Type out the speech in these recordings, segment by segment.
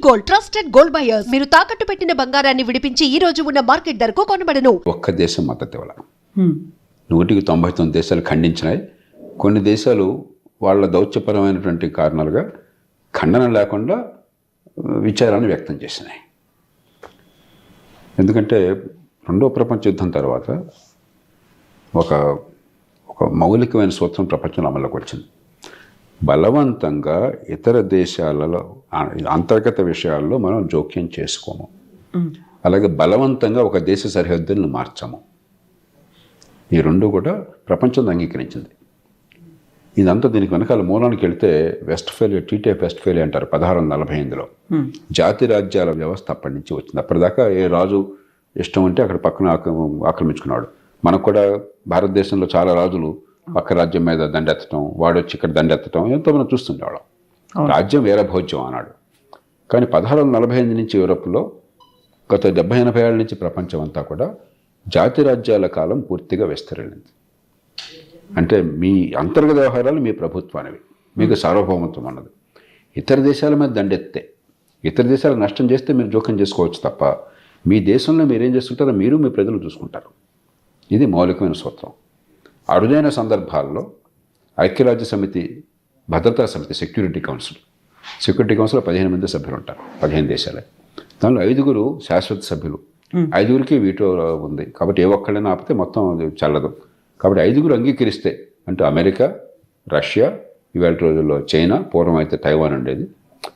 Gold, trusted gold buyers. మీరు తాకట్టు పెట్టిన బంగారాన్ని విడిపించి ఈ రోజు ఉన్న మార్కెట్ ధరకు కొనబడను. ఒక్క దేశం మద్దతు ఇవ్వాలి. 199 దేశాలు ఖండించినాయి. కొన్ని దేశాలు వాళ్ళ దౌత్యపరమైనటువంటి కారణాలుగా ఖండన లేకుండా విచారాన్ని వ్యక్తం చేసినాయి. ఎందుకంటే రెండో ప్రపంచ యుద్ధం తర్వాత ఒక మౌలికమైన సూత్రం ప్రపంచంలో అమల్లోకి వచ్చింది. బలవంతంగా ఇతర దేశాలలో అంతర్గత విషయాల్లో మనం జోక్యం చేసుకోము, అలాగే బలవంతంగా ఒక దేశ సరిహద్దులను మార్చాము. ఈ రెండు కూడా ప్రపంచం అంగీకరించింది. ఇదంతా దీనికి వెనకాల మూలానికి వెళితే వెస్ట్ఫేలియా, ట్రీటీ ఆఫ్ వెస్ట్ఫేలియా అంటారు 1648లో. జాతి రాజ్యాల వ్యవస్థ అప్పటి నుంచి వచ్చింది. అప్పటిదాకా ఏ రాజు ఇష్టం ఉంటే అక్కడ పక్కన ఆక్రమించుకున్నాడు. మనకు కూడా భారతదేశంలో చాలా రాజులు పక్క రాజ్యం మీద దండెత్తడం, వాడు వచ్చి ఇక్కడ దండెత్తడం ఎంతో మనం చూస్తుండేవాళ్ళం. రాజ్యం వేరే భోజ్యం అన్నాడు. కానీ 1648 నుంచి యూరప్లో గత 70-80 ఏళ్ళ నుంచి ప్రపంచం అంతా కూడా జాతి రాజ్యాల కాలం పూర్తిగా విస్తరించింది. అంటే మీ అంతర్గత వ్యవహారాలు మీ ప్రభుత్వానివి, మీకు సార్వభౌమత్వం అన్నది. ఇతర దేశాల మీద దండెత్తే, ఇతర దేశాలకు నష్టం చేస్తే మీరు జోక్యం చేసుకోవచ్చు తప్ప మీ దేశంలో మీరేం చేసుకుంటారో మీరు మీ ప్రజలు చూసుకుంటారు. ఇది మౌలికమైన సూత్రం. అరుదైన సందర్భాల్లో ఐక్యరాజ్య సమితి, భద్రతా సమితి, సెక్యూరిటీ కౌన్సిల్లో 15 మంది సభ్యులు ఉంటారు, 15 దేశాలే. దానిలో 5 శాశ్వత సభ్యులు, 5కి వీటో ఉంది. కాబట్టి ఏ ఒక్కళ్ళైనా ఆపితే మొత్తం చల్లదు. కాబట్టి 5 అంగీకరిస్తే, అంటే అమెరికా, రష్యా, ఇవాళ రోజుల్లో చైనా, పూర్వం అయితే తైవాన్ ఉండేది,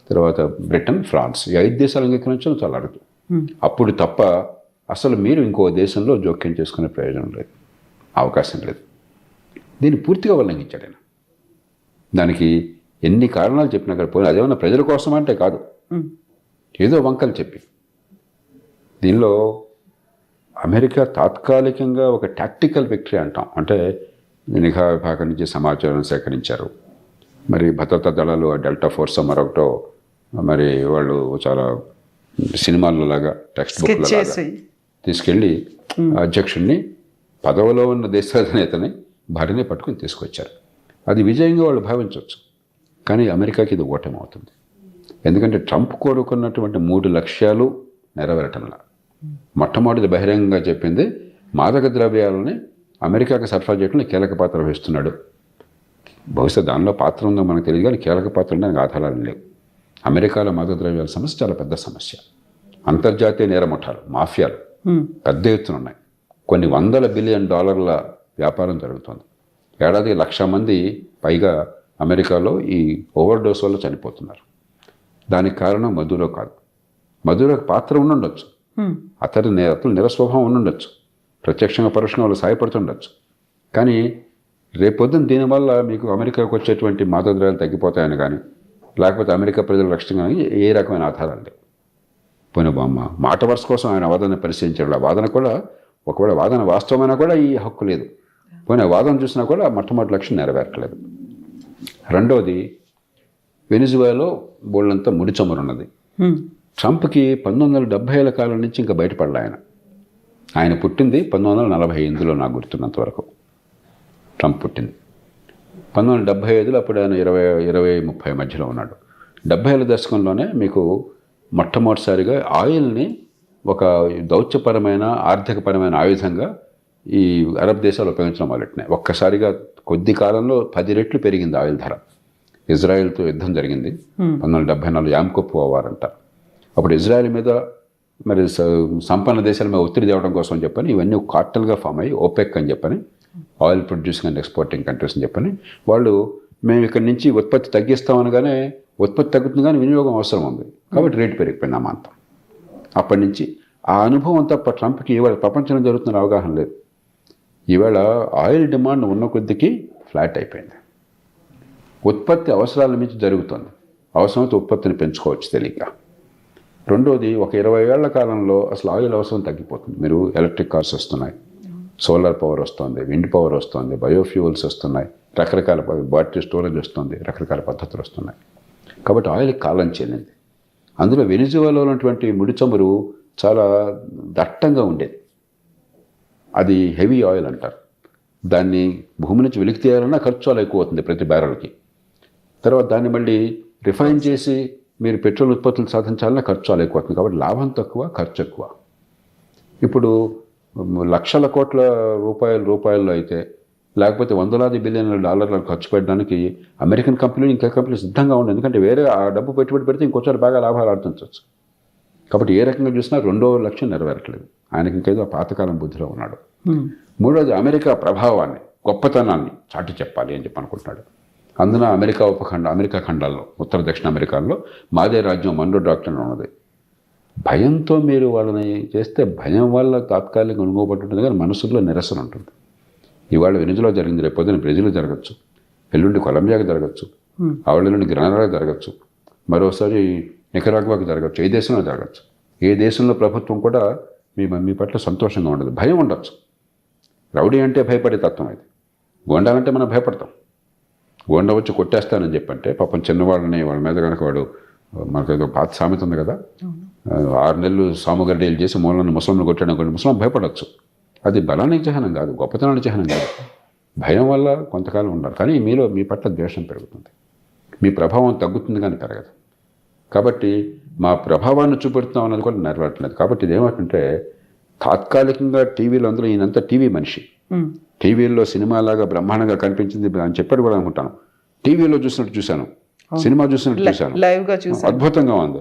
తర్వాత బ్రిటన్, ఫ్రాన్స్, ఈ 5 దేశాలు అంగీకరించడం చాలా అరుదు. అప్పుడు తప్ప అసలు మీరు ఇంకో దేశంలో జోక్యం చేసుకునే ప్రయోజనం లేదు, అవకాశం లేదు. దీన్ని పూర్తిగా ఉల్లంఘించాడు ఆయన. దానికి ఎన్ని కారణాలు చెప్పినా కానీ పోయినా అదేమన్నా ప్రజల కోసం అంటే కాదు, ఏదో వంకలు చెప్పి. దీనిలో అమెరికా తాత్కాలికంగా ఒక టాక్టికల్ విక్టరీ అంటాం. అంటే నిఘా విభాగం నుంచి సమాచారం సేకరించారు. మరి భద్రతా దళాలు డెల్టా ఫోర్స్ మరొకటో, మరి వాళ్ళు చాలా సినిమాల్లో లాగా టెక్స్ట్ బుక్ల లాగా తీసుకెళ్ళి అధ్యక్షుడిని, పదవిలో ఉన్న దేశాధినేతని, భార్యని పట్టుకుని తీసుకొచ్చారు. అది విజయంగా వాళ్ళు భావించవచ్చు. కానీ అమెరికాకి ఇది ఓటమి అవుతుంది. ఎందుకంటే ట్రంప్ కోరుకున్నటువంటి 3 లక్ష్యాలు నెరవేరటంలా. మొట్టమొదటి బహిరంగంగా చెప్పింది మాదక ద్రవ్యాలని అమెరికాకి సరఫరా చేయడంలో కీలక పాత్ర వహిస్తున్నాడు. బహుశా దానిలో పాత్ర ఉందో మనకు తెలియదు, కానీ కీలక పాత్ర ఉండడానికి ఆధారాలు లేవు. అమెరికాలో మాదక ద్రవ్యాల సమస్య చాలా పెద్ద సమస్య. అంతర్జాతీయ నేరముఠాలు, మాఫియాలు పెద్ద ఎత్తున ఉన్నాయి. కొన్ని $100 బిలియన్ వ్యాపారం జరుగుతుంది. ఏడాదికి 1,00,000 మంది పైగా అమెరికాలో ఈ ఓవర్ డోస్ వల్ల చనిపోతున్నారు. దానికి కారణం మధురో కాదు. మధురోకి పాత్ర ఉండుండొచ్చు, అతడు నిరస్వభావం ఉండుండొచ్చు, ప్రత్యక్షంగా పరోక్షంగా వాళ్ళు సాయపడుతుండొచ్చు. కానీ రేపొద్దున దీనివల్ల మీకు అమెరికాకు వచ్చేటువంటి మాదక ద్రవ్యాలు తగ్గిపోతాయని కానీ, లేకపోతే అమెరికా ప్రజల రక్షణ కానీ ఏ రకమైన ఆధారాలు లేవు. పోయిన బొమ్మ మాట వరుస కోసం ఆయన వాదన పరిశీలించాడు. ఆ వాదన కూడా, ఒకవేళ వాదన వాస్తవమైనా కూడా ఈ హక్కు లేదు. పోయిన వాదన చూసినా కూడా మొట్టమొదటి లక్ష్యం నెరవేరట్లేదు. రెండవది, వెనిజువేలాలో బోళ్ళంతా ముడి చమురు ఉన్నది. ట్రంప్కి 1970ఏళ్ల కాలం నుంచి ఇంకా బయటపడలే ఆయన. ఆయన పుట్టింది 1948లో నాకు గుర్తున్నంత వరకు. ట్రంప్ పుట్టింది 1975లో. అప్పుడు ఆయన 20-30 మధ్యలో ఉన్నాడు. 70ఏళ్ల దశకంలోనే మీకు మొట్టమొదటిసారిగా ఆయిల్ని ఒక దౌత్యపరమైన, ఆర్థికపరమైన ఆయుధంగా ఈ అరబ్ దేశాలు ఉపయోగించడం మొదలెట్టినాయి. ఒక్కసారిగా కొద్ది కాలంలో 10 రెట్లు పెరిగింది ఆయిల్ ధర. ఇజ్రాయెల్తో యుద్ధం జరిగింది 1974, యాంకోప్ వార్ అంటారు. అప్పుడు ఇజ్రాయెల్ మీద, మరి సంపన్న దేశాల మీద ఒత్తిడి తేవడం కోసం అని చెప్పని ఇవన్నీ కార్టెల్గా ఫామ్ అయ్యి ఓపెక్ అని చెప్పని, oil producing and exporting countries అని చెప్పని, వాళ్ళు మేము ఇక్కడి నుంచి ఉత్పత్తి తగ్గిస్తామనగానే ఉత్పత్తి తగ్గుతుంది కానీ వినియోగం అవసరం ఉంది కాబట్టి రేటు పెరిగిపోయింది అమాంతం. అప్పటి నుంచి ఆ అనుభవం తప్ప ట్రంప్కి ఇవాళ ప్రపంచంలో జరుగుతున్న అవగాహన లేదు. ఈవేళ ఆయిల్ డిమాండ్ ఉన్న కొద్దికి ఫ్లాట్ అయిపోయింది. ఉత్పత్తి అవసరాల మించి జరుగుతుంది. అవసరమైతే ఉత్పత్తిని పెంచుకోవచ్చు తెలియక. రెండోది, ఒక 20 ఏళ్ల కాలంలో అసలు ఆయిల్ అవసరం తగ్గిపోతుంది. మీరు ఎలక్ట్రిక్ కార్స్ వస్తున్నాయి, సోలార్ పవర్ వస్తుంది, విండ్ పవర్ వస్తుంది, బయోఫ్యూయల్స్ వస్తున్నాయి, రకరకాల బ్యాటరీ స్టోరేజ్ వస్తుంది, రకరకాల పద్ధతులు వస్తున్నాయి. కాబట్టి ఆయిల్ కాలం చెల్లింది. అందులో వెనిజువేలాలో ఉన్నటువంటి ముడి చమురు చాలా దట్టంగా ఉండేది. అది హెవీ ఆయిల్ అంటారు. దాన్ని భూమి నుంచి వెలికి తీయాలన్నా ఖర్చు చాలా ఎక్కువ అవుతుంది ప్రతి బ్యారెల్కి. తర్వాత దాన్ని మళ్ళీ రిఫైన్ చేసి మీరు పెట్రోల్ ఉత్పత్తులు సాధించాలన్నా ఖర్చు చాలా ఎక్కువ అవుతుంది. కాబట్టి లాభం తక్కువ, ఖర్చు ఎక్కువ. ఇప్పుడు లక్షల కోట్ల రూపాయల్లో అయితే, లేకపోతే వందలాది బిలియన్ల డాలర్లను ఖర్చు పెట్టడానికి అమెరికన్ కంపెనీలు ఇంకా కంపెనీలు సిద్ధంగా ఉన్నాయి. ఎందుకంటే వేరే ఆ డబ్బు పెట్టుబడి పెడితే ఇంకొంచెం బాగా లాభాలు ఆర్జించవచ్చు. కాబట్టి ఏ రకంగా చూసినా రెండో లక్ష్యం నెరవేరట్లేదు. ఆయనకి ఇంకేదో పాతకాలం బుద్ధిలో ఉన్నాడు. మూడోది అమెరికా ప్రభావాన్ని, గొప్పతనాన్ని చాటి చెప్పాలి అని చెప్పి అనుకుంటున్నాడు. అందున అమెరికా ఖండాల్లో, ఉత్తర దక్షిణ అమెరికాలో మాదే రాజ్యం మన్రో డాక్టర్ ఉన్నది. భయంతో మీరు వాళ్ళని చేస్తే భయం వల్ల తాత్కాలికంగా అనుభవపడుతుంది, కానీ మనసులో నిరసన ఉంటుంది. ఇవాళ వెనిజులా జరిగింది, రేపు పొద్దున బ్రెజిల్ జరగచ్చు, ఎల్లుండి కొలంబియాకి జరగచ్చు, ఆవిడ గ్రానాడాకి జరగచ్చు, మరోసారి నికరాగ్వాకి జరగచ్చు, ఏ దేశంలో జరగచ్చు. ఏ దేశంలో ప్రభుత్వం కూడా మీ పట్ల సంతోషంగా ఉండదు. భయం ఉండొచ్చు. రౌడీ అంటే భయపడే తత్వం అది. గోండాలంటే మనం భయపడతాం. గోండా వచ్చి కొట్టేస్తానని చెప్పంటే పాపం చిన్నవాళ్ళని వాళ్ళ మీద కనుక వాడు, మనకు ఏదో పాత సామెత ఉంది కదా, 6 నెలలు సాముగడ్డీలు చేసి మూలను ముస్లింలు కొట్టాడు, ముస్లిం భయపడవచ్చు. అది బలానికి చిహ్నం కాదు, గొప్పతనానికి చిహ్నం కాదు. భయం వల్ల కొంతకాలం ఉండాలి, కానీ మీ పట్ల ద్వేషం పెరుగుతుంది, మీ ప్రభావం తగ్గుతుంది కానీ పెరగదు. కాబట్టి మా ప్రభావాన్ని చూపెడుతున్నాం అన్నది కూడా నెరవేరట్లేదు. కాబట్టి ఇదేమంటే తాత్కాలికంగా టీవీలో, అందులో ఈయనంతా టీవీ మనిషి, టీవీలో సినిమాలాగా బ్రహ్మాండంగా కనిపించింది అని చెప్పాడు కూడా అనుకుంటాను. టీవీలో చూసినట్టు చూశాను, సినిమా చూసినట్టు చూశాను, లైవ్గా చూసాను, అద్భుతంగా ఉంది,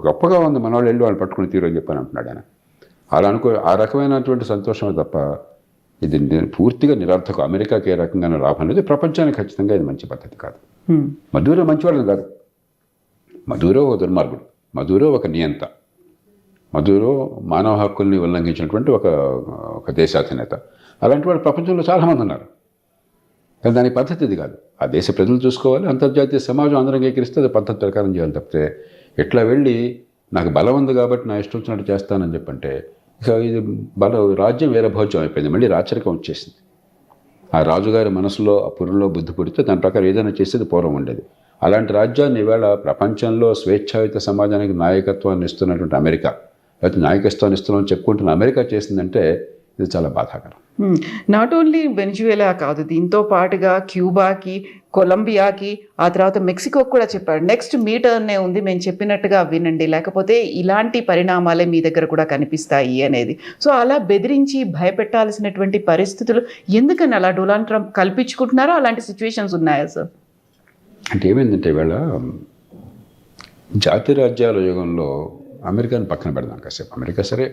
గొప్పగా ఉంది, మన వాళ్ళు వెళ్ళి వాళ్ళు పట్టుకుని తీరని చెప్పాను అంటున్నాడు ఆయన. అలా ఆ రకమైనటువంటి సంతోషమే తప్ప ఇది పూర్తిగా నిరర్థకం. అమెరికాకి ఏ రకంగా లాభం లేదు, ప్రపంచానికి ఖచ్చితంగా ఇది మంచి పద్ధతి కాదు. మధురో మంచివాళ్ళని కాదు, మధురో ఒక దుర్మార్గుడు, మధురో ఒక నియంత, మధురో మానవ హక్కుల్ని ఉల్లంఘించినటువంటి ఒక దేశాధినేత. అలాంటి వాళ్ళు ప్రపంచంలో చాలామంది ఉన్నారు, కానీ దాని పద్ధతి ఇది కాదు. ఆ దేశ ప్రజలు చూసుకోవాలి, అంతర్జాతీయ సమాజం అందరం అంగీకరిస్తే అది పద్ధతి ప్రకారం చేయాలి తప్పితే ఎట్లా వెళ్ళి నాకు బలం ఉంది కాబట్టి నా ఇష్టం వచ్చినట్టు చేస్తానని చెప్పంటే ఇక ఇది రాజ్యం వేరే భోజ్యం అయిపోయింది, మళ్ళీ రాచరికం వచ్చేసింది. ఆ రాజుగారి మనసులో ఆ పురంలో బుద్ధి పుడితే దాని ప్రకారం ఏదైనా చేసేది పూర్వం ఉండేది. అలాంటి రాజ్యాన్ని ఈవేళ ప్రపంచంలో స్వేచ్ఛాయుత సమాజానికి నాయకత్వాన్ని ఇస్తున్నటువంటి అమెరికా, లేకపోతే నాయకత్వాన్ని ఇస్తున్నామని చెప్పుకుంటున్న అమెరికా చేసిందంటే ఇది చాలా బాధాకరం. నాట్ ఓన్లీ వెనిజువేలా కాదు, దీంతో పాటుగా క్యూబాకి, కొలంబియాకి, ఆ తర్వాత మెక్సికోకి కూడా చెప్పాడు. నెక్స్ట్ మీ టర్నే ఉంది, మేము చెప్పినట్టుగా వినండి, లేకపోతే ఇలాంటి పరిణామాలే మీ దగ్గర కూడా కనిపిస్తాయి అనేది. సో అలా బెదిరించి భయపెట్టాల్సినటువంటి పరిస్థితులు ఎందుకని అలా డొనాల్డ్ ట్రంప్ కల్పించుకుంటున్నారో అలాంటి సిచ్యువేషన్స్ ఉన్నాయా సార్? అంటే ఏమైందంటే ఈవేళ జాతి రాజ్యాల యుగంలో అమెరికాని పక్కన పెడదాం కాసేపు. అమెరికా సరే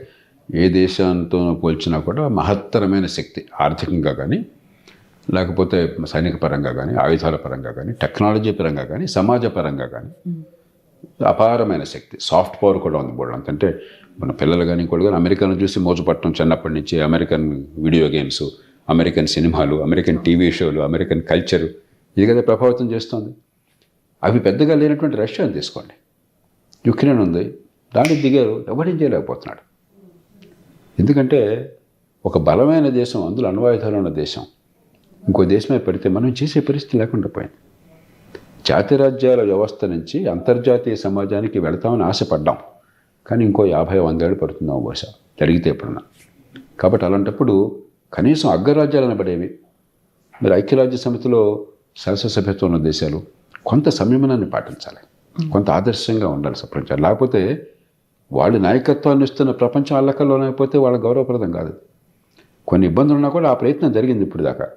ఏ దేశంతో పోల్చినా కూడా మహత్తరమైన శక్తి, ఆర్థికంగా కానీ, లేకపోతే సైనిక పరంగా కానీ, ఆయుధాల పరంగా కానీ, టెక్నాలజీ పరంగా కానీ, సమాజ పరంగా కానీ అపారమైన శక్తి. సాఫ్ట్ పవర్ కూడా ఉంది బోర్డు. అంటే మన పిల్లలు కానీ ఇంకోటి కానీ అమెరికాను చూసి మోజుపట్టడం చిన్నప్పటి నుంచి. అమెరికన్ వీడియో గేమ్స్, అమెరికన్ సినిమాలు, అమెరికన్ టీవీ షోలు, అమెరికన్ కల్చరు, ఇది కదా ప్రభావితం చేస్తుంది. అవి పెద్దగా లేనటువంటి రష్యాని తీసుకోండి, యుక్రెయిన్ ఉంది, దానికి దిగారు, ఎవరేం చేయలేకపోతున్నాడు. ఎందుకంటే ఒక బలమైన దేశం, అందులో అణ్వాయుధాలు ఉన్న దేశం ఇంకో దేశమే పెడితే మనం చేసే పరిస్థితి లేకుండా పోయింది. జాతి రాజ్యాల వ్యవస్థ నుంచి అంతర్జాతీయ సమాజానికి వెళతామని ఆశపడ్డాం, కానీ ఇంకో 50-100 ఏళ్ళు పడుతుందాం బహుశా జరిగితే ఎప్పుడన్నా. కాబట్టి అలాంటప్పుడు కనీసం అగ్రరాజ్యాలను పడేవి, మరి ఐక్యరాజ్య సమితిలో శాసనసభ్యత్వం ఉన్న దేశాలు కొంత సంయమనాన్ని పాటించాలి, కొంత ఆదర్శంగా ఉండాలి ప్రపంచాలు. లేకపోతే వాళ్ళు నాయకత్వాన్ని ఇస్తున్న ప్రపంచం అల్లకల్లోనైపోతే వాళ్ళ గౌరవప్రదం కాదు. కొన్ని ఇబ్బందులు ఉన్నా కూడా ఆ ప్రయత్నం జరిగింది ఇప్పుడు దాకా.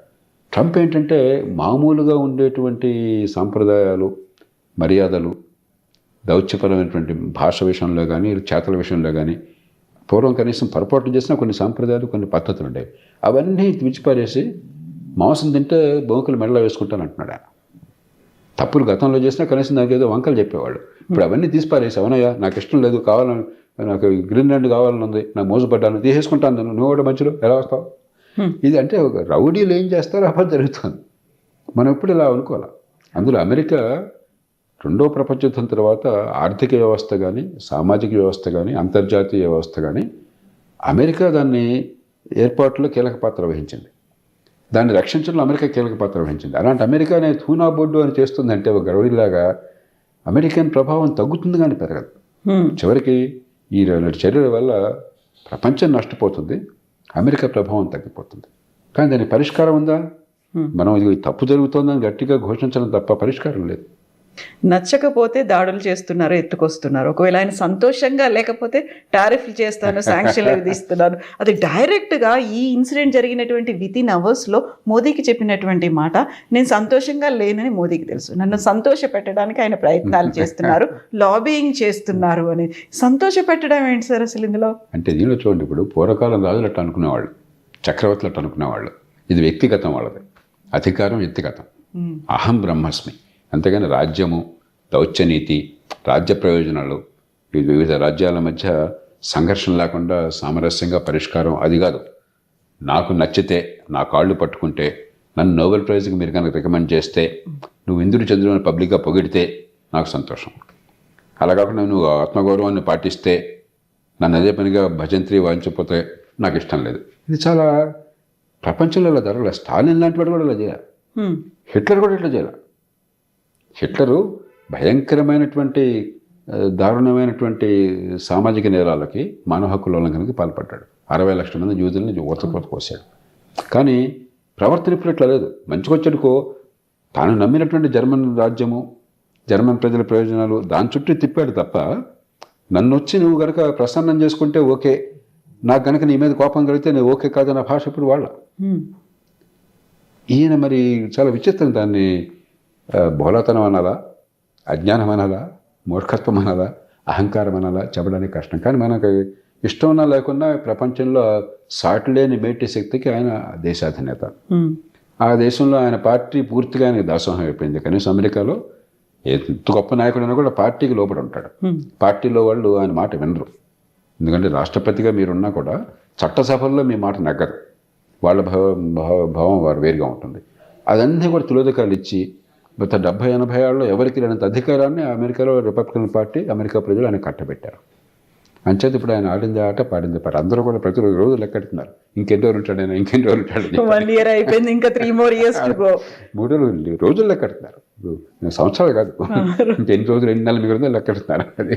ట్రంప్ ఏంటంటే మామూలుగా ఉండేటువంటి సాంప్రదాయాలు, మర్యాదలు, దౌత్యపరమైనటువంటి భాష విషయంలో కానీ, చేతల విషయంలో కానీ పూర్వం కనీసం పొరపాటు చేసినా కొన్ని సాంప్రదాయాలు, కొన్ని పద్ధతులు ఉండేవి. అవన్నీ విడిచిపారేసి మాంసం తింటే బొంకులు మెడలో వేసుకుంటాను అంటున్నాడు ఆయన. తప్పులు గతంలో చేసినా కనీసం నాకు ఏదో వంకలు చెప్పేవాళ్ళు. ఇప్పుడు అవన్నీ తీసిపారేసి, అవునయ్యా నాకు ఇష్టం లేదు, కావాలని నాకు గ్రీన్లాండ్ కావాలని ఉంది, నాకు మోసపడ్డాను, తీసేసుకుంటాను, నువ్వు కూడా మధ్యలో ఎలా వస్తావు? ఇది అంటే ఒక రౌడీలు ఏం చేస్తారో అప్పుడు జరుగుతుంది. మనం ఇప్పుడు ఇలా అనుకోవాలి. అందులో అమెరికా రెండో ప్రపంచ యుద్ధం తర్వాత ఆర్థిక వ్యవస్థ కానీ, సామాజిక వ్యవస్థ కానీ, అంతర్జాతీయ వ్యవస్థ కానీ అమెరికా దాన్ని ఏర్పాటులో కీలక పాత్ర వహించింది. దాన్ని రక్షించడంలో అమెరికా కీలక పాత్ర వహించింది. అలాంటి అమెరికానే తూనా బొడ్డు అని చేస్తుందంటే ఒక గౌరవలాగా అమెరికన్ ప్రభావం తగ్గుతుంది కానీ పెరగదు. చివరికి ఈ చర్యల వల్ల ప్రపంచం నష్టపోతుంది, అమెరికా ప్రభావం తగ్గిపోతుంది. కానీ దానికి పరిష్కారం ఉందా? మనం ఇది తప్పు జరుగుతుందని గట్టిగా ఘోషించడం తప్ప పరిష్కారం లేదు. నచ్చకపోతే దాడులు చేస్తున్నారు, ఎత్తుకొస్తున్నారు. ఒకవేళ ఆయన సంతోషంగా లేకపోతే టారిఫ్లు చేస్తాను, శాంక్షన్లు విధిస్తున్నాను. అది డైరెక్ట్గా ఈ ఇన్సిడెంట్ జరిగినటువంటి వితిన్ అవర్స్లో మోదీకి చెప్పినటువంటి మాట. నేను సంతోషంగా లేనని మోదీకి తెలుసు, నన్ను సంతోష పెట్టడానికి ఆయన ప్రయత్నాలు చేస్తున్నారు, లాబియింగ్ చేస్తున్నారు అని. సంతోష పెట్టడం ఏంటి సార్ అసలు ఇందులో? అంటే దీనిలో చూడండి, ఇప్పుడు పూర్వకాలం రాజులు అట్లా అనుకునేవాళ్ళు, చక్రవర్తులు అట్లా అనుకునేవాళ్ళు. ఇది వ్యక్తిగతం వాళ్ళది, అధికారం వ్యక్తిగతం, అహం బ్రహ్మస్మి. అంతేగాని రాజ్యము, దౌత్యనీతి, రాజ్య ప్రయోజనాలు, వివిధ రాజ్యాల మధ్య సంఘర్షణ లేకుండా సామరస్యంగా పరిష్కారం అది కాదు. నాకు నచ్చితే, నా కాళ్ళు పట్టుకుంటే, నన్ను నోబెల్ ప్రైజ్కి మీరు కనుక రికమెండ్ చేస్తే, నువ్వు ఇంద్రుడు చంద్రుని పబ్లిక్గా పొగిడితే నాకు సంతోషం. అలా కాకుండా నువ్వు ఆత్మగౌరవాన్ని పాటిస్తే, నన్ను అదే పనిగా భజంత్రి వాయించకపోతే నాకు ఇష్టం లేదు. ఇది చాలా ప్రపంచంలో ఇలా జరగలేదు. స్టాలిన్ లాంటి వాడు కూడా ఇలా చేయాలి, హిట్లర్ కూడా ఇట్లా చేయాలి. హిట్లరు భయంకరమైనటువంటి దారుణమైనటువంటి సామాజిక నేరాలకి, మానవ హక్కుల ఉల్లంఘనకి పాల్పడ్డాడు. 60 లక్షల మంది యూదుల్ని ఊతకోత కోసాడు. కానీ ప్రవర్తన ఇప్పుడు ఇట్లా లేదు. మంచికొచ్చడుకో తాను నమ్మినటువంటి జర్మన్ రాజ్యము, జర్మన్ ప్రజల ప్రయోజనాలు దాని చుట్టూ తిప్పాడు తప్ప, నన్ను వచ్చి నువ్వు కనుక ప్రసన్నం చేసుకుంటే ఓకే, నాకు కనుక నీ మీద కోపం కలిగితే నేను ఓకే కాదన్న భాష ఇప్పుడు వాళ్ళ. ఈయన మరి చాలా విచిత్రం. దాన్ని బోలతనం అనాలా, అజ్ఞానం అనాలా, మూర్ఖత్వం అనాలా, అహంకారం అనాలా చెప్పడానికి కష్టం. కానీ మనకు ఇష్టం ఉన్నా లేకున్నా ప్రపంచంలో సాటిలేని మేటి శక్తికి ఆయన దేశాధినేత. ఆ దేశంలో ఆయన పార్టీ పూర్తిగా ఆయనకు దాసోహం అయిపోయింది. కనీసం అమెరికాలో ఎంత గొప్ప నాయకుడైనా కూడా పార్టీకి లోపల ఉంటాడు. పార్టీలో వాళ్ళు ఆయన మాట వినరు. ఎందుకంటే రాష్ట్రపతిగా మీరున్నా కూడా చట్టసభల్లో మీ మాట నగ్గదు. వాళ్ళ భావం వారు వేరుగా ఉంటుంది. అదన్నీ కూడా తిలోదకాలు ఇచ్చి గత 70-80 ఏళ్ళలో ఎవరికి లేనంత అధికారాన్ని అమెరికాలో రిపబ్లికన్ పార్టీ, అమెరికా ప్రజలు ఆయన కట్టబెట్టారు. అంచేది ఇప్పుడు ఆయన ఆడింది ఆట, పాడింది పాట. అందరూ కూడా ప్రతిరోజు లెక్కెడుతున్నారు, ఇంకెన్ని రోజులు ఉంటాడు ఆయన, ఇంకెన్ని రోజులు ఉంటాడు. 1 year అయిపోయింది, ఇంకా 3 more years to go. 3 రోజులు లెక్కెడుతున్నారు, సంవత్సరాలు కాదు, ఇంకెన్ని రోజులు, ఎన్ని నెలలు మిగిలిందో లెక్కెడుతున్నారు. అది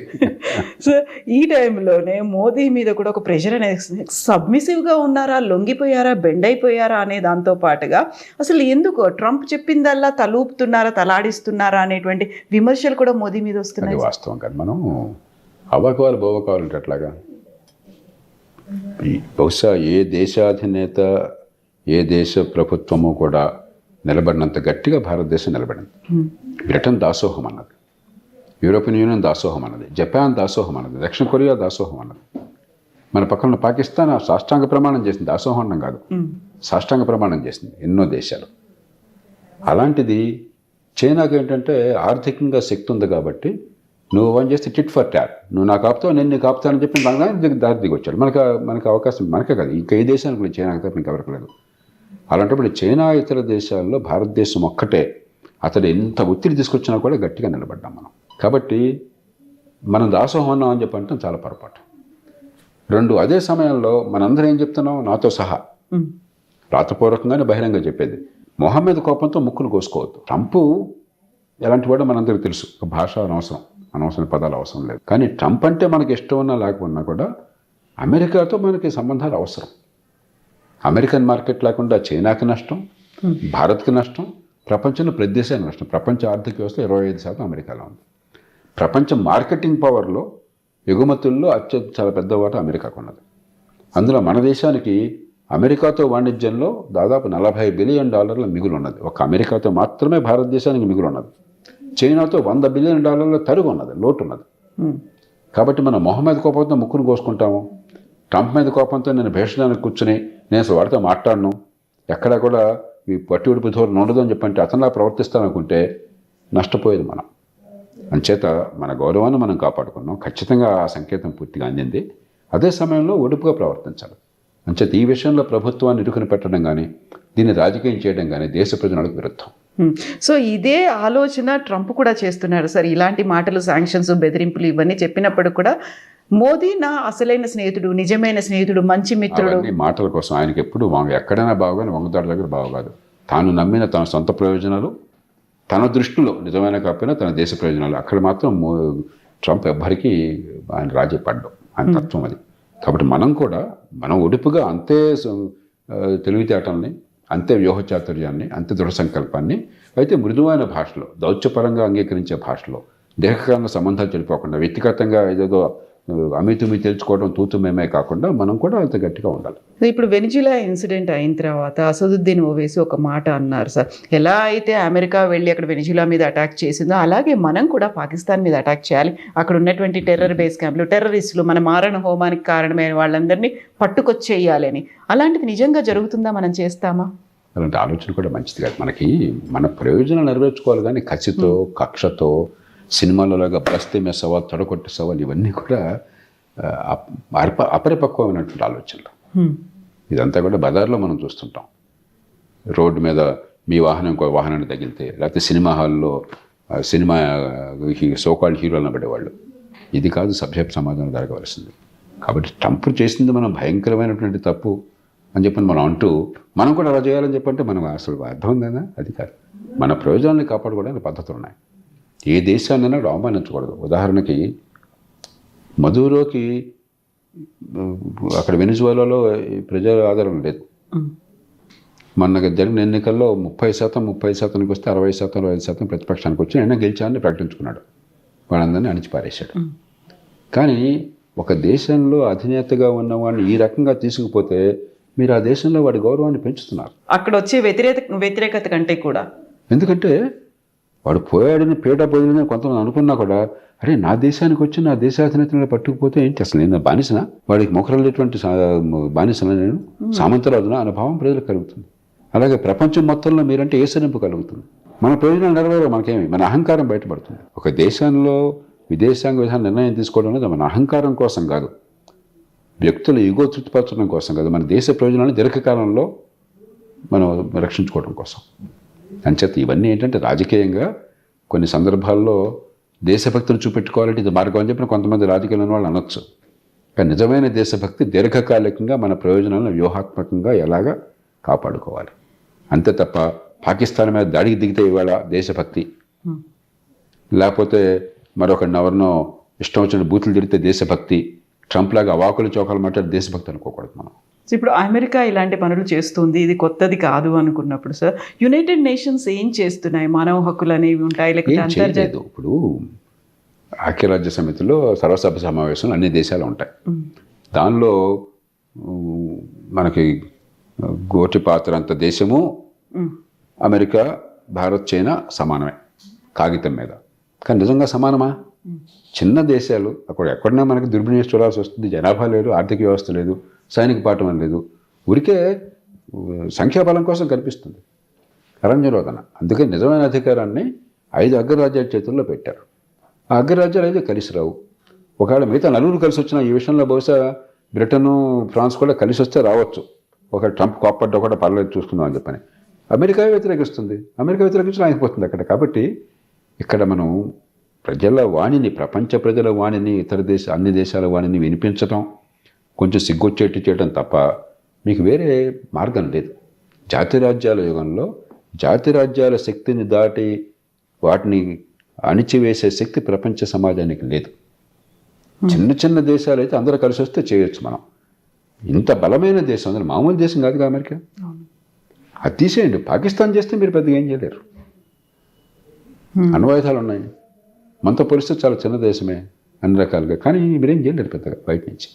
సో ఈ టైంలోనే మోదీ మీద కూడా ఒక ప్రెషర్ అనేది, సబ్మిసివ్గా ఉన్నారా, లొంగిపోయారా, బెండ్ అయిపోయారా అనే దాంతో పాటుగా అసలు ఎందుకు ట్రంప్ చెప్పిందల్లా తలూపుతున్నారా, తలాడిస్తున్నారా అనేటువంటి విమర్శలు కూడా మోదీ మీద వస్తున్నాయి. వాస్తవం కాదు. మనం అవ్వకాలు బోవకాలంటే అట్లాగా బహుశా ఏ దేశాధినేత, ఏ దేశ ప్రభుత్వము కూడా నిలబడినంత గట్టిగా భారతదేశం నిలబడింది. బ్రిటన్ దాసోహం అన్నది, యూరోపియన్ యూనియన్ దాసోహం అన్నది, జపాన్ దాసోహం అన్నది, దక్షిణ కొరియా దాసోహం అన్నది. మన పక్కన పాకిస్తాన్ సాష్టాంగ ప్రమాణం చేసింది, దాసోహం అన్నం కాదు, సాష్టాంగ ప్రమాణం చేసింది ఎన్నో దేశాలు. అలాంటిది చైనాకి ఏంటంటే ఆర్థికంగా శక్తి ఉంది కాబట్టి నువ్వు వన్ చేస్తే టిట్ ఫర్ ట్యాట్, నువ్వు నాకు ఆపుతావు, నేను నీకు ఆపుతానని చెప్పి దారి దిగొచ్చాడు. మనకు అవకాశం, మనకే కాదు ఇంకా ఏ దేశానికి లేదు, చైనాకి తప్ప ఇంకెవరికి లేదు. అలాంటప్పుడు చైనా ఇతర దేశాల్లో భారతదేశం ఒక్కటే అతడు ఎంత ఒత్తిడి తీసుకొచ్చినా కూడా గట్టిగా నిలబడ్డాం మనం. కాబట్టి మనం దాసోహం అన్నాం అని చెప్పి అంటే చాలా పొరపాటు. 2, అదే సమయంలో మనందరం ఏం చెప్తున్నాం, నాతో సహా రాతపూర్వకంగానే బహిరంగ చెప్పేది, మొహమ్మద్ కోపంతో ముక్కును కోసుకోవద్దు. ట్రంప్ ఎలాంటి వాడో మనందరికీ తెలుసు. భాష అనవసరం పదాలు అవసరం లేదు. కానీ ట్రంప్ అంటే మనకి ఇష్టం ఉన్నా లేకపోయినా కూడా అమెరికాతో మనకి సంబంధాలు అవసరం. అమెరికన్ మార్కెట్ లేకుండా చైనాకి నష్టం, భారత్కి నష్టం, ప్రపంచంలో ప్రతి దేశానికి నష్టం. ప్రపంచ ఆర్థిక వ్యవస్థ 25% అమెరికాలో ఉంది. ప్రపంచ మార్కెటింగ్ పవర్లో, ఎగుమతుల్లో చాలా పెద్ద వాటా అమెరికాకు ఉన్నది. అందులో మన దేశానికి అమెరికాతో వాణిజ్యంలో దాదాపు $40 బిలియన్ మిగులు ఉన్నది. ఒక అమెరికాతో మాత్రమే భారతదేశానికి మిగులు ఉన్నది. చైనాతో $100 బిలియన్ తరుగు ఉన్నది, లోటు ఉన్నది. కాబట్టి మనం మొహమ్మద్ కోపంతో ముక్కును కోసుకుంటాము, ట్రంప్ మీద కోపంతో నేను భేషడానికి కూర్చుని నేను అసలు వాడితో మాట్లాడను, ఎక్కడా కూడా ఈ పట్టి ఉడిపి ధోరణి ఉండదు అని చెప్పంటే అతనిలా ప్రవర్తిస్తాననుకుంటే నష్టపోయేది మనం. అంచేత మన గౌరవాన్ని మనం కాపాడుకున్నాం. ఖచ్చితంగా ఆ సంకేతం పూర్తిగా అందింది. అదే సమయంలో ఒడుపుగా ప్రవర్తించాలి. అంచేత ఈ విషయంలో ప్రభుత్వాన్ని ఇరుకుని పెట్టడం కానీ, దీన్ని రాజకీయం చేయడం కానీ దేశ ప్రజలకు విరుద్ధం. సో ఇదే ఆలోచన ట్రంప్ కూడా చేస్తున్నారు సార్. ఇలాంటి మాటలు, శాంక్షన్స్, బెదిరింపులు ఇవన్నీ చెప్పినప్పుడు కూడా మోదీ నా అసలైన స్నేహితుడు, నిజమైన స్నేహితుడు, మంచి మిత్రుడు. మాటల కోసం ఆయనకి ఎప్పుడు ఎక్కడైనా బాగుగానే వంగదాడు దగ్గర బాగుకాదు. తాను నమ్మిన తన సొంత ప్రయోజనాలు, తన దృష్టిలో నిజమైన కాకపోయినా తన దేశ ప్రయోజనాలు, అక్కడ మాత్రం ట్రంప్ ఎవ్వరికి ఆయన రాజీ పడ్డం, ఆయన తత్వం అది. కాబట్టి మనం ఒడుపుగా అంతే తెలివితేటల్ని, అంతే వ్యూహచాతుర్యాన్ని, అంతే దృఢ సంకల్పాన్ని అయితే మృదువైన భాషలో, దౌత్యపరంగా అంగీకరించే భాషలో, దీర్ఘకాలంలో సంబంధాలు చెడిపోకుండా, వ్యక్తిగతంగా ఏదేదో అమితుమి తెలుసుకోవడం తూతుమేమే కాకుండా మనం కూడా అంత గట్టిగా ఉండాలి. ఇప్పుడు వెనిజులా ఇన్సిడెంట్ అయిన తర్వాత అసదుద్దీన్ ఓవైసీ ఒక మాట అన్నారు సార్, ఎలా అయితే అమెరికా వెళ్ళి అక్కడ వెనిజులా మీద అటాక్ చేసిందో అలాగే మనం కూడా పాకిస్తాన్ మీద అటాక్ చేయాలి, అక్కడ ఉన్నటువంటి టెర్రర్ బేస్ క్యాంపులు, టెర్రరిస్టులు, మన మారణ హోమానికి కారణమైన వాళ్ళందరినీ పట్టుకొచ్చేయాలి అని. అలాంటిది నిజంగా జరుగుతుందా? మనం చేస్తామా? అలాంటి ఆలోచన కూడా మంచిది కాదు. మనకి మన ప్రయోజనాలు నెరవేర్చుకోవాలి, కానీ కసితో, కక్షతో, సినిమాలలాగా బస్తే మే సవాల్, తొడగొట్టే సవాల్, ఇవన్నీ కూడా అపరిపక్వమైనటువంటి ఆలోచనలు. ఇదంతా కూడా బజార్లో మనం చూస్తుంటాం. రోడ్డు మీద మీ వాహనం ఇంకో వాహనాన్ని తగిలితే, లేకపోతే సినిమా హాల్లో సినిమా సోకాల్డ్ హీరోలను పడేవాళ్ళు. ఇది కాదు సభ్య సమాధానం జరగవలసింది. కాబట్టి ట్రంప్ చేసింది మనం భయంకరమైనటువంటి తప్పు అని చెప్పని మనం అంటూ మనం కూడా అలా చేయాలని చెప్పంటే మనం అసలు అర్థం ఉందా? అది కాదు. మన ప్రయోజనాన్ని కాపాడుకోవడానికి పద్ధతులు ఉన్నాయి. ఏ దేశాన్నైనా అవమానించకూడదు. ఉదాహరణకి మధురోకి అక్కడ వెనిజువేలాలో ప్రజా ఆదరణ లేదు. మొన్న జరిగిన ఎన్నికల్లో 30% వస్తే 60%, 25% ప్రతిపక్షానికి వచ్చి ఆయన గెలిచానని ప్రకటించుకున్నాడు. వాళ్ళందరినీ అణిచిపారేశాడు. కానీ ఒక దేశంలో అధినేతగా ఉన్నవాడిని ఈ రకంగా తీసుకుపోతే మీరు ఆ దేశంలో వాడి గౌరవాన్ని పెంచుతున్నారు. అక్కడ వచ్చే వ్యతిరేకత కంటే కూడా, ఎందుకంటే వాడు పోయాడని పీట పోయిందని కొంతమంది అనుకున్నా కూడా, అరే నా దేశానికి వచ్చి నా దేశాధినేతను పట్టుకుపోతే ఏంటి, అసలు నేను బానిసనా, వాడికి మొకరలేటువంటి బానిసనా, నేను సామంతరాజునా అనే భావం ప్రజలకు కలుగుతుంది. అలాగే ప్రపంచం మొత్తంలో మీరంటే ఏసరింపు కలుగుతుంది. మన ప్రయోజనాలు నెరవేరవు, మనకేమి, మన అహంకారం బయటపడుతుంది. ఒక దేశంలో విదేశాంగ విధానం నిర్ణయం తీసుకోవడం అనేది మన అహంకారం కోసం కాదు, వ్యక్తుల ఈగో తృప్తిపరచడం కోసం కాదు, మన దేశ ప్రయోజనాలను దీర్ఘకాలంలో మనం రక్షించుకోవడం కోసం. అంచేత ఇవన్నీ ఏంటంటే రాజకీయంగా కొన్ని సందర్భాల్లో దేశభక్తిని చూపెట్టుకోవాలంటే ఇది మార్గం అని చెప్పిన కొంతమంది రాజకీయాలను వాళ్ళు అనొచ్చు. కానీ నిజమైన దేశభక్తి దీర్ఘకాలికంగా మన ప్రయోజనాలను వ్యూహాత్మకంగా ఎలాగా కాపాడుకోవాలి, అంతే తప్ప పాకిస్తాన్ మీద దాడికి దిగితే ఇవాళ దేశభక్తి, లేకపోతే మరొకరిని ఎవరినో ఇష్టం వచ్చిన బూతులు తిరిగితే దేశభక్తి, ట్రంప్ లాగా అవాకులు చౌకాలు మాట్లాడి దేశభక్తి అనుకోకూడదు మనం. ఇప్పుడు అమెరికా ఇలాంటి పనులు చేస్తుంది, ఇది కొత్తది కాదు అనుకున్నప్పుడు సార్, యునైటెడ్ నేషన్స్ ఏం చేస్తున్నాయి? మానవ హక్కులు అనేవి ఉంటాయి, లేకపోతే అంతర్జాతీయ, ఇప్పుడు ఐక్యరాజ్య సమితిలో సర్వసభ్య సమావేశంలో అన్ని దేశాలు ఉంటాయి. దానిలో మనకి గోటి పాత్ర అంత దేశము అమెరికా, భారత్, చైనా సమానమే కాగితం మీద. కానీ నిజంగా సమానమా? చిన్న దేశాలు అక్కడ ఎక్కడన్నా మనకి దుర్వినియోగం చూడాల్సి వస్తుంది. జనాభా లేదు, ఆర్థిక వ్యవస్థ లేదు, సైనిక పాఠం లేదు, ఊరికే సంఖ్యాబలం కోసం కనిపిస్తుంది అరణ్యరోధన. అందుకే నిజమైన అధికారాన్ని 5 అగ్రరాజ్యాల చేతుల్లో పెట్టారు. ఆ అగ్రరాజ్యాలు అయితే కలిసి రావు. ఒకవేళ మిగతా 4 కలిసి వచ్చిన ఈ విషయంలో బహుశా బ్రిటను, ఫ్రాన్స్ కూడా కలిసి వస్తే రావచ్చు. ఒక ట్రంప్ కోప్పడ్డా కూడా పర్లేదు చూసుకుందాం అని చెప్పని. అమెరికా వ్యతిరేకిస్తుంది, అమెరికా వ్యతిరేకించడం ఆగిపోతుంది అక్కడ. కాబట్టి ఇక్కడ మనం ప్రజల వాణిని, ప్రపంచ ప్రజల వాణిని, అన్ని దేశాల వాణిని వినిపించడం, కొంచెం సిగ్గొచ్చేట్టు చేయడం తప్ప మీకు వేరే మార్గం లేదు. జాతిరాజ్యాల యుగంలో జాతిరాజ్యాల శక్తిని దాటి వాటిని అణిచివేసే శక్తి ప్రపంచ సమాజానికి లేదు. చిన్న చిన్న దేశాలు అయితే అందరూ కలిసి వస్తే చేయొచ్చు మనం. ఇంత బలమైన దేశం, అందులో మామూలు దేశం కాదుగా అమెరికా. అది తీసేయండి, పాకిస్తాన్ చేస్తే మీరు పెద్దగా ఏం చేయలేరు. అణ్వాయుధాలు ఉన్నాయి, మనతో పోలిస్తే చాలా చిన్న దేశమే అన్ని రకాలుగా, కానీ మీరేం చేయలేరు పెద్దగా బయట నుంచి.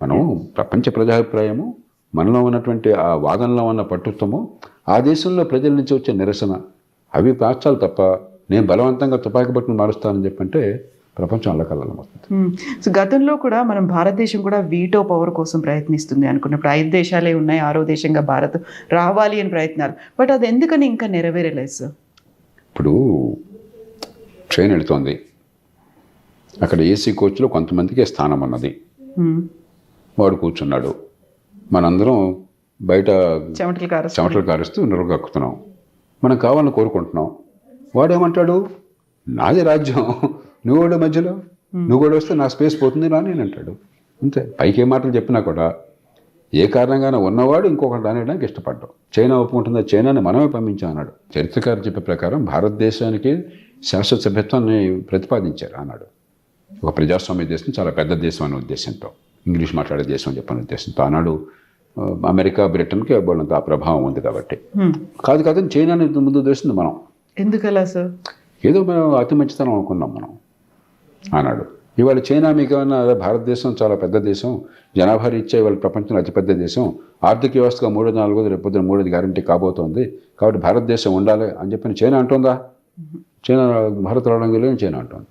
మనం ప్రపంచ ప్రజాభిప్రాయము, మనలో ఉన్నటువంటి ఆ వాదనలో ఉన్న పట్టుత్వము, ఆ దేశంలో ప్రజల నుంచి వచ్చే నిరసన, అవి మార్చాలి తప్ప నేను బలవంతంగా తుపాకీ పట్టుకుని మారుస్తానని చెప్పంటే ప్రపంచం అల్లకల్లం అవుతుంది. సో గతంలో కూడా మనం భారతదేశం కూడా వీటో పవర్ కోసం ప్రయత్నిస్తుంది అనుకున్నప్పుడు 5 దేశాలే ఉన్నాయి, 6వ దేశంగా భారత్ రావాలి అని ప్రయత్నాలు, బట్ అది ఎందుకని ఇంకా నెరవేరలేదు సార్? ఇప్పుడు ట్రైన్ వెళుతోంది, అక్కడ ఏసీ కోచ్లో కొంతమందికి స్థానం ఉన్నది, వాడు కూర్చున్నాడు, మనందరం బయట చెమటలు కారుస్తూ నిరగక్కుతున్నాం, మనం కావాలని కోరుకుంటున్నాం. వాడేమంటాడు, నాది రాజ్యం, నువ్వు కూడా మధ్యలో, నువ్వు కూడా వస్తే నా స్పేస్ పోతుంది రా నేను అంటాడు. అంతే. పైకి ఏ మాటలు చెప్పినా కూడా ఏ కారణంగానే ఉన్నవాడు ఇంకొకటి రానియడానికి ఇష్టపడ్డాం. చైనా ఒప్పుకుంటుందా? చైనాని మనమే పంపించాం అన్నాడు. చరిత్రకారు చెప్పే ప్రకారం భారతదేశానికి శాశ్వత సభ్యత్వాన్ని ప్రతిపాదించారు అన్నాడు. ఒక ప్రజాస్వామ్య దేశం, చాలా పెద్ద దేశం అనే ఉద్దేశంతో, ఇంగ్లీష్ మాట్లాడే దేశం అని చెప్పిన ఉద్దేశంతో ఆనాడు అమెరికా బ్రిటన్కి వాళ్ళంత ఆ ప్రభావం ఉంది కాబట్టి. Hmm. కాదని చైనాని ముందు దోసింది మనం. ఎందుకలా సార్? ఏదో మనం అతి మంచితనం అనుకున్నాం మనం ఆనాడు. ఇవాళ చైనా మీకు ఏమన్నా భారతదేశం చాలా పెద్ద దేశం, జనాభా రీత్యా ఇవాళ ప్రపంచంలో అతిపెద్ద దేశం, ఆర్థిక వ్యవస్థగా 3-4 రేపొద్దున 3 గ్యారంటీ కాబోతోంది కాబట్టి భారతదేశం ఉండాలి అని చెప్పి చైనా అంటుందా? చైనా భారత్ రావడం లేదు చైనా అంటుంది.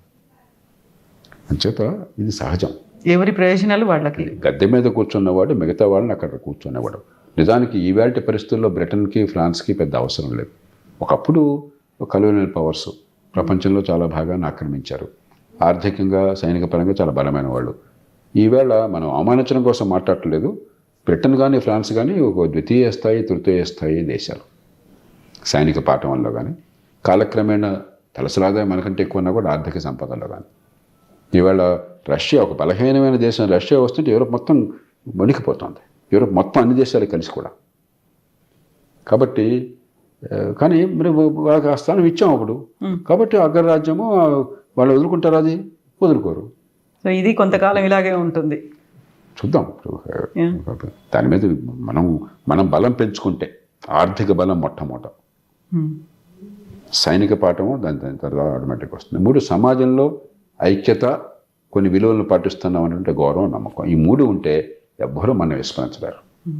అంచేత ఇది సహజం. ఎవరి ప్రయోజనాలు వాళ్ళకి. గద్దె మీద కూర్చున్నవాడు మిగతా వాళ్ళని అక్కడ కూర్చునేవాడు. నిజానికి ఈవేళ పరిస్థితుల్లో బ్రిటన్కి ఫ్రాన్స్కి పెద్ద అవసరం లేదు. ఒకప్పుడు కలోనియల్ పవర్స్ ప్రపంచంలో చాలా భాగాన్ని ఆక్రమించారు, ఆర్థికంగా సైనిక పరంగా చాలా బలమైన వాళ్ళు. ఈవేళ మనం అవమానించడం కోసం మాట్లాడలేదు. బ్రిటన్ కానీ ఫ్రాన్స్ కానీ ఒక ద్వితీయ స్థాయి తృతీయ స్థాయి దేశాలు సైనిక పాఠంలో కానీ, కాలక్రమేణా తలసలాదాయం మనకంటే ఎక్కువ ఉన్నా కూడా ఆర్థిక సంపదలో కానీ. ఈవేళ రష్యా ఒక బలహీనమైన దేశం, రష్యా వస్తుంటే యూరోప్ మొత్తం వణికిపోతుంది, యూరోప్ మొత్తం అన్ని దేశాలు కలిసి కూడా. కాబట్టి కానీ మరి వాళ్ళకి ఆ స్థానం ఇచ్చాం అప్పుడు. కాబట్టి అగ్రరాజ్యము వాళ్ళు వదులుకుంటారు, అది వదులుకోరు. సో ఇది కొంతకాలం ఇలాగే ఉంటుంది, చూద్దాం. దాని మీద మనం బలం పెంచుకుంటే, ఆర్థిక బలం మొట్టమొదట, సైనిక పాఠము దాని తర్వాత ఆటోమేటిక్ వస్తుంది. 3 సమాజంలో ఐక్యత, కొన్ని విలువలను పాటిస్తున్నాం అనేటువంటి గౌరవం, నమ్మకం. ఈ 3 ఉంటే ఎవ్వరూ మనం విస్మరించలేరు.